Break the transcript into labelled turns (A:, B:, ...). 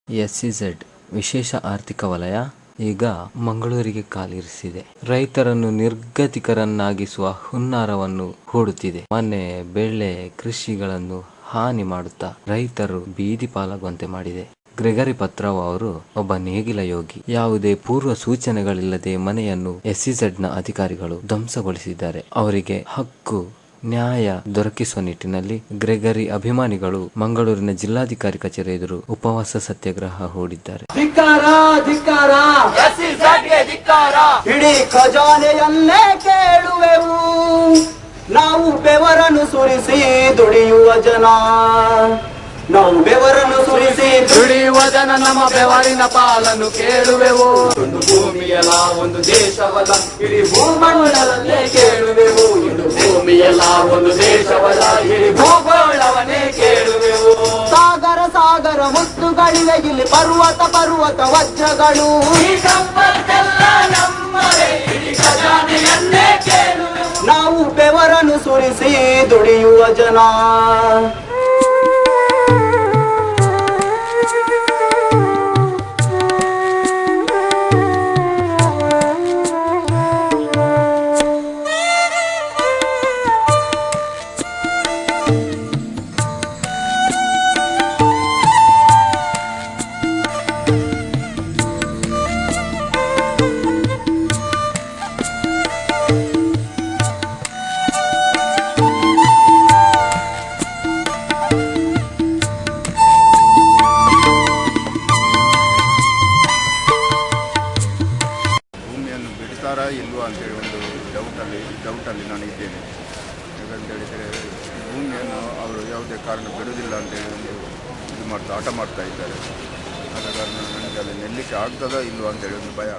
A: SEZ ವಿಶೇಷ ಆರ್ಥಿಕ ವಲಯ ಈಗ ಮಂಗಳೂರಿಗೆ ಕಾಲಿರಿಸಿದೆ. ರೈತರನ್ನು ನಿರ್ಗತಿಕರನ್ನಾಗಿಸುವ ಹುನ್ನಾರವನ್ನು ಹೂಡುತ್ತಿದೆ. ಮನೆ, ಬೆಳೆ, ಕೃಷಿಗಳನ್ನು ಹಾನಿ ಮಾಡುತ್ತಾ ರೈತರು ಬೀದಿ ಪಾಲಾಗುವಂತೆ ಮಾಡಿದೆ. ಗ್ರೆಗರಿ ಪತ್ರಾವ್ ಅವರು ಒಬ್ಬ ನೇಗಿಲ ಯೋಗಿ. ಯಾವುದೇ ಪೂರ್ವ ಸೂಚನೆಗಳಿಲ್ಲದೆ ಮನೆಯನ್ನು ಎಸ್ಇಝೆಡ್ನ ಅಧಿಕಾರಿಗಳು ಧ್ವಂಸಗೊಳಿಸಿದ್ದಾರೆ. ಅವರಿಗೆ ಹಕ್ಕು ನ್ಯಾಯ ದೊರಕಿಸುವ ನಿಟ್ಟಿನಲ್ಲಿ ಗ್ರೆಗರಿ ಅಭಿಮಾನಿಗಳು ಮಂಗಳೂರಿನ ಜಿಲ್ಲಾಧಿಕಾರಿ ಕಚೇರಿ ಎದುರು ಉಪವಾಸ ಸತ್ಯಾಗ್ರಹ ಹೂಡಿದ್ದಾರೆ.
B: ಇಡೀ ಖಜಾನೆಯನ್ನೇ ಕೇಳುವೆವು, ನಾವು ಬೆವರನ್ನು ಸುರಿಸಿ ದುಡಿಯುವ ಜನ. ನಾವು ಬೆವರನ್ನು ಸುರಿಸಿ ದುಡಿಯುವ ಜನ, ನಮ್ಮ ಬೆವರಿನ ಪಾಲನ್ನು ಕೇಳುವೆವು. ಒಂದು ಭೂಮಿಯಲ್ಲ, ಒಂದು ದೇಶವಲ್ಲ, ಇಡೀ ಭೂಮಂಡಲನ್ನೇ ಕೇಳುವೆವು. ಒಂದು ಭೂಮಿಯಲ್ಲ, ಒಂದು ದೇಶವಲ್ಲ, ಇಡೀ ಭೂಗೋಳವನ್ನೇ ಕೇಳುವೆವು. ಸಾಗರ ಸಾಗರ ಮುತ್ತುಗಳಿವೆ ಇಲ್ಲಿ, ಪರ್ವತ ಪರ್ವತ ವಜ್ರಗಳು. ಈ ಸಂಪತ್ತೆಲ್ಲ ನಮ್ಮದೇ, ಇಡೀ ಖಜಾನೆಯನ್ನೇ ಕೇಳುವೆವು. ನಾವು ಬೆವರನ್ನು ಸುರಿಸಿ ದುಡಿಯುವ ಜನ.
C: ಇಲ್ವಾ ಅಂತೇಳಿ ಒಂದು ಡೌಟಲ್ಲಿ ನಾನು ಇದ್ದೇನೆ. ಯಾಕಂತ ಹೇಳಿದರೆ ಭೂಮಿಯನ್ನು ಅವರು ಯಾವುದೇ ಕಾರಣ ಬಿಡುವುದಿಲ್ಲ ಅಂತೇಳಿ ಒಂದು ಹಠ ಮಾಡ್ತಾ ಇದ್ದಾರೆ. ಆದ ಕಾರಣ ನನಗೆ ಅಲ್ಲಿ ನೆಲ್ಲಿಕ್ಕೆ ಆಗ್ತದಾ ಇಲ್ವಾ ಅಂತೇಳಿ ಒಂದು ಭಯ.